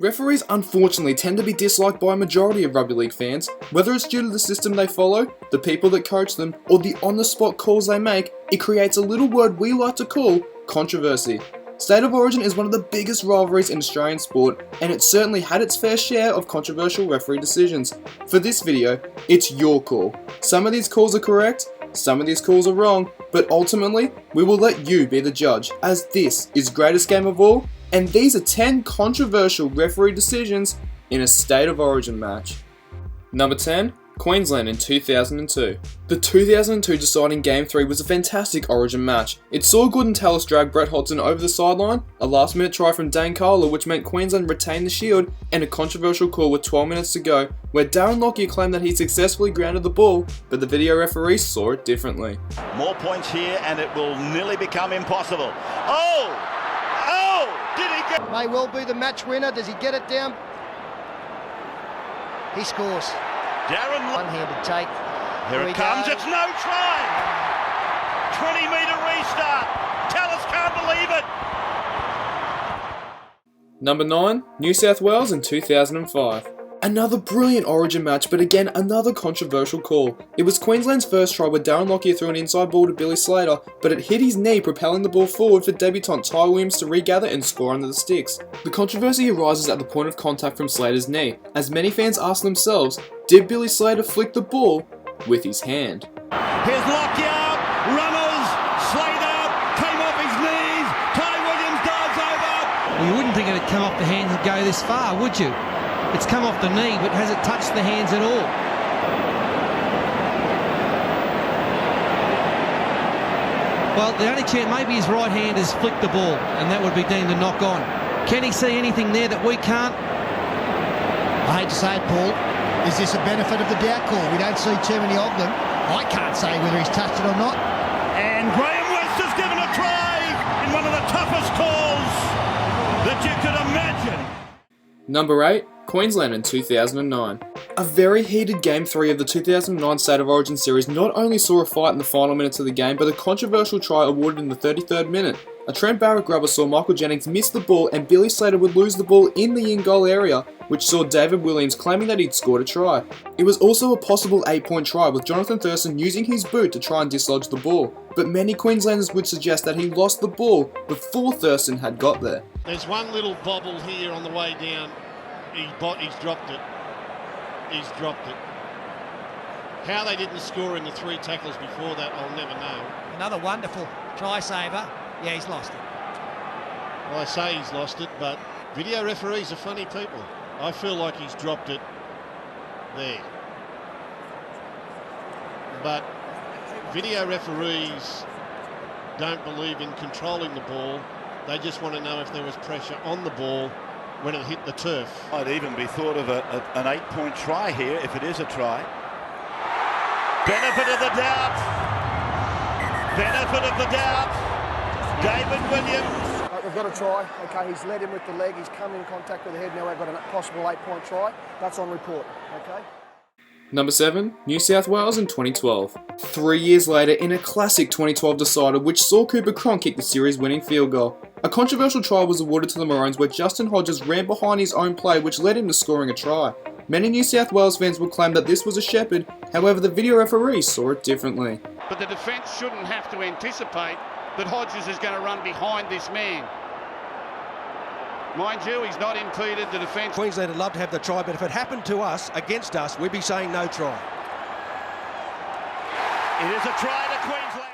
Referees unfortunately tend to be disliked by a majority of rugby league fans. Whether it's due to the system they follow, the people that coach them, or the on-the-spot calls they make, it creates a little word we like to call controversy. State of Origin is one of the biggest rivalries in Australian sport, and it certainly had its fair share of controversial referee decisions. For this video, it's your call. Some of these calls are correct, some of these calls are wrong, but ultimately, we will let you be the judge, as this is greatest game of all, and these are 10 controversial referee decisions in a State of Origin match. Number 10. Queensland in 2002. The 2002 deciding Game 3 was a fantastic Origin match. It saw Good and Tallis drag Brett Hodgson over the sideline, a last minute try from Dane Carla which meant Queensland retained the shield, and a controversial call with 12 minutes to go where Darren Lockyer claimed that he successfully grounded the ball, but the video referee saw it differently. More points here and it will nearly become impossible. Did he get... May well be the match winner. Does he get it down? He scores. Darren... One-handed take. Here it comes. It's no try. 20-metre restart. Tallis can't believe it. Number 9. New South Wales in 2005. Another brilliant Origin match, but again another controversial call. It was Queensland's first try where Darren Lockyer threw an inside ball to Billy Slater, but it hit his knee, propelling the ball forward for debutant Ty Williams to regather and score under the sticks. The controversy arises at the point of contact from Slater's knee, as many fans ask themselves, did Billy Slater flick the ball with his hand? Here's Lockyer, runners, Slater came off his knees, Ty Williams dives over. You wouldn't think it'd come off the hands and go this far, would you? It's come off the knee, but has it touched the hands at all? Well, the only chance, maybe his right hand has flicked the ball, and that would be deemed a knock on. Can he see anything there that we can't? I hate to say it, Paul. Is this a benefit of the doubt call? We don't see too many of them. I can't say whether he's touched it or not. And Graham West has given a try in one of the toughest calls that you could imagine. Number 8. Queensland in 2009. A very heated Game 3 of the 2009 State of Origin series not only saw a fight in the final minutes of the game, but a controversial try awarded in the 33rd minute. A Trent Barrett grubber saw Michael Jennings miss the ball and Billy Slater would lose the ball in the in-goal area, which saw David Williams claiming that he'd scored a try. It was also a possible 8-point try, with Jonathan Thurston using his boot to try and dislodge the ball, but many Queenslanders would suggest that he lost the ball before Thurston had got there. There's one little bobble here on the way down. He's dropped it. He's dropped it. How they didn't score in the 3 tackles before that, I'll never know. Another wonderful try saver. Yeah, he's lost it. Well, I say he's lost it, but video referees are funny people. I feel like he's dropped it there. But video referees don't believe in controlling the ball. They just want to know if there was pressure on the ball when it hit the turf. I'd even be thought of an 8-point try here if it is a try. Benefit of the doubt. Benefit of the doubt. David Williams. We've got a try. Okay, he's led him with the leg. He's come in contact with the head. Now we've got a possible 8-point try. That's on report. Okay. Number 7. New South Wales in 2012. 3 years later, in a classic 2012 decider which saw Cooper Cronk kick the series-winning field goal. A controversial try was awarded to the Maroons where Justin Hodges ran behind his own play which led him to scoring a try. Many New South Wales fans would claim that this was a shepherd, however the video referee saw it differently. But the defence shouldn't have to anticipate that Hodges is going to run behind this man. Mind you, he's not impeded the defence. Queensland would love to have the try, but if it happened to us, against us, we'd be saying no try. It is a try to Queensland.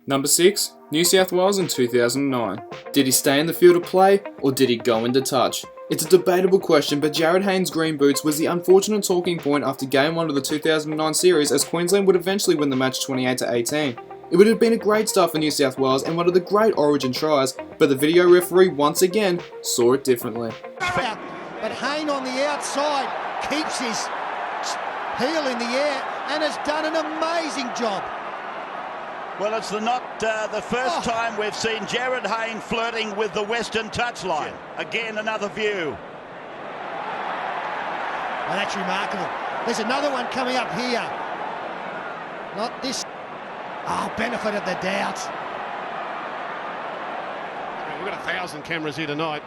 Number 6. New South Wales in 2009. Did he stay in the field of play, or did he go into touch? It's a debatable question, but Jared Hayne's green boots was the unfortunate talking point after Game 1 of the 2009 series, as Queensland would eventually win the match 28-18. It would have been a great start for New South Wales and one of the great Origin tries, but the video referee once again saw it differently. But Hayne on the outside keeps his heel in the air and has done an amazing job. Well, it's not the first time we've seen Jared Hayne flirting with the Western touchline. Again, another view. Well, that's remarkable. There's another one coming up here. Not this. Oh, benefit of the doubt. We've got 1,000 cameras here tonight.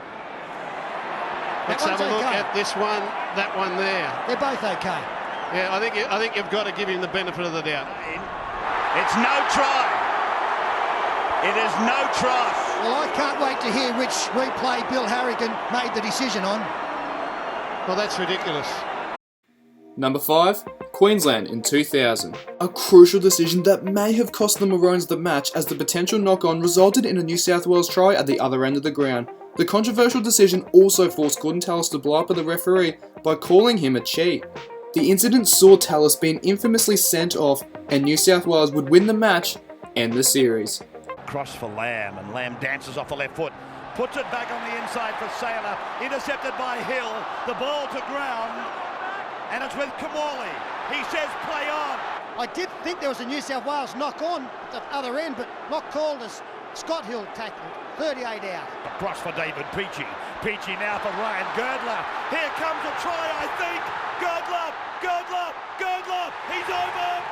Let's have a look at this one, that one there. They're both okay. Yeah, I think you've got to give him the benefit of the doubt. It's no try. It is no try. Well, I can't wait to hear which replay Bill Harrigan made the decision on. Well, that's ridiculous. Number 5, Queensland in 2000. A crucial decision that may have cost the Maroons the match, as the potential knock-on resulted in a New South Wales try at the other end of the ground. The controversial decision also forced Gordon Tallis to blow up at the referee by calling him a cheat. The incident saw Tallis being infamously sent off, and New South Wales would win the match and the series. Cross for Lamb, and Lamb dances off the left foot. Puts it back on the inside for Saylor. Intercepted by Hill. The ball to ground. And it's with Kamali. He says play on. I did think there was a New South Wales knock-on at the other end, but not called as Scott Hill tackled. 38 out. Across for David Peachy. Peachy now for Ryan Girdler. Here comes a try, I think. Girdler. He's over.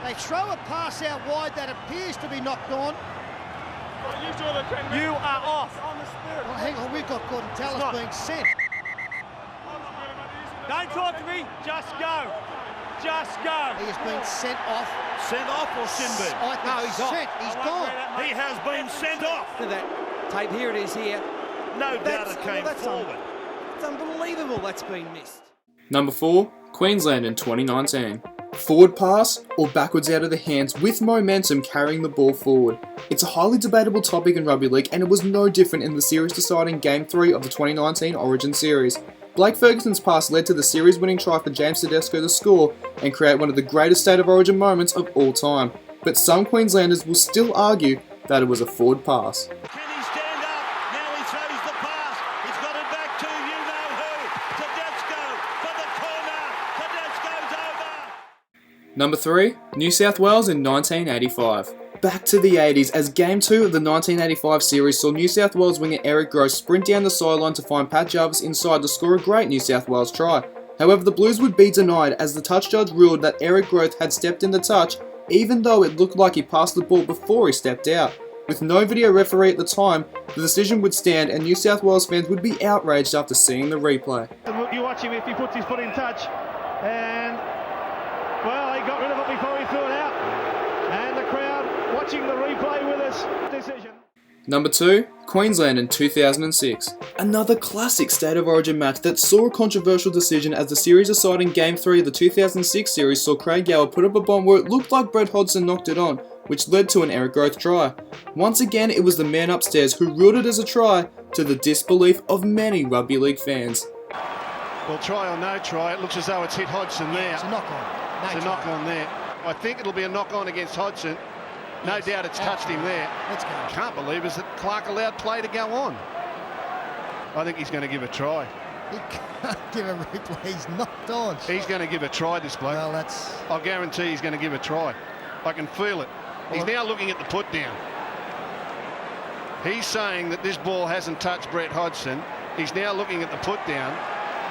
They throw a pass out wide that appears to be knocked on. You are off. Well, hang on, we've got Gordon Tallis being sent. Don't talk to me. Just go. He has been sent off. Sent off or sin bin? No, he's sent. He's gone. He has been sent off. Look at that tape. Here it is here. No doubt it came forward. It's unbelievable that's been missed. Number 4, Queensland in 2019. Forward pass or backwards out of the hands with momentum carrying the ball forward. It's a highly debatable topic in rugby league, and it was no different in the series deciding Game 3 of the 2019 Origin Series. Blake Ferguson's pass led to the series-winning try for James Tedesco to score and create one of the greatest State of Origin moments of all time. But some Queenslanders will still argue that it was a forward pass. Can he stand up? Now he throws the pass. He's got it back to you-know-who. Tedesco for the corner. Tedesco's over. Number 3, New South Wales in 1985. Back to the 80s, as Game 2 of the 1985 series saw New South Wales winger Eric Gross sprint down the sideline to find Pat Jarvis inside to score a great New South Wales try. However, the Blues would be denied, as the touch judge ruled that Eric Gross had stepped in the touch, even though it looked like he passed the ball before he stepped out. With no video referee at the time, the decision would stand, and New South Wales fans would be outraged after seeing the replay. You watch him if he puts his foot in touch, and well, he got rid of it before he threw it out, and the crowd watching the replay with us. Decision. Number 2, Queensland in 2006. Another classic State of Origin match that saw a controversial decision, as the series deciding Game 3 of the 2006 series saw Craig Gower put up a bomb where it looked like Brett Hodgson knocked it on, which led to an Eric Gross try. Once again, it was the man upstairs who ruled it as a try, to the disbelief of many rugby league fans. Well, try or no try, it looks as though it's hit Hodgson there. It's a knock-on. It's a knock-on there. I think it'll be a knock-on against Hodgson. No doubt it's touched him there. Let's go. Can't believe is that Clark allowed play to go on. I think he's going to give a try. He can't give a replay. He's knocked on. He's going to give a try, this bloke. Well, that's... I'll guarantee he's going to give a try. I can feel it. He's now looking at the put down. He's saying that this ball hasn't touched Brett Hodgson. He's now looking at the put down.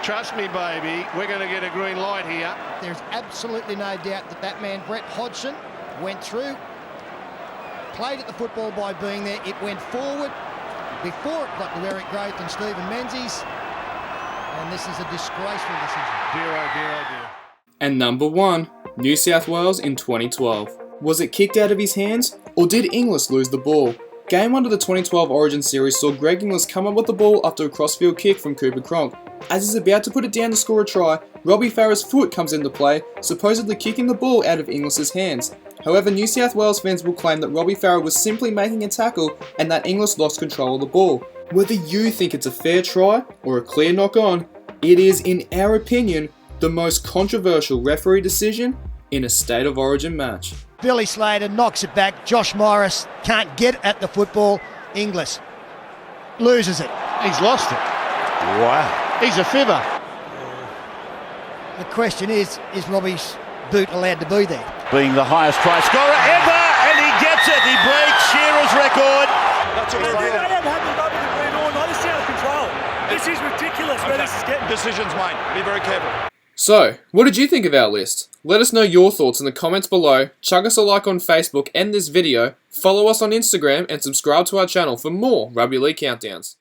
Trust me, baby, we're going to get a green light here. There's absolutely no doubt that that man, Brett Hodgson, went through, played at the football by being there. It went forward before it got to Eric Groth and Stephen Menzies. And this is a disgraceful decision. Dear, oh dear, oh dear. And number 1, New South Wales in 2012. Was it kicked out of his hands, or did Inglis lose the ball? Game 1 of the 2012 Origin Series saw Greg Inglis come up with the ball after a crossfield kick from Cooper Cronk. As he's about to put it down to score a try, Robbie Farah's foot comes into play, supposedly kicking the ball out of Inglis's hands. However, New South Wales fans will claim that Robbie Farah was simply making a tackle and that Inglis lost control of the ball. Whether you think it's a fair try or a clear knock-on, it is, in our opinion, the most controversial referee decision in a State of Origin match. Billy Slater knocks it back. Josh Morris can't get at the football. Inglis loses it. He's lost it. Wow. He's a fibber. The question is Robbie's boot allowed to be there? Being the highest try scorer ever, and he gets it. He breaks Shearer's record. That's a they don't have the rugby to bleed on. This is out of control. This is ridiculous where this is getting. Decisions made. Be very careful. So, what did you think of our list? Let us know your thoughts in the comments below, chuck us a like on Facebook and this video, follow us on Instagram, and subscribe to our channel for more Rugby League Countdowns.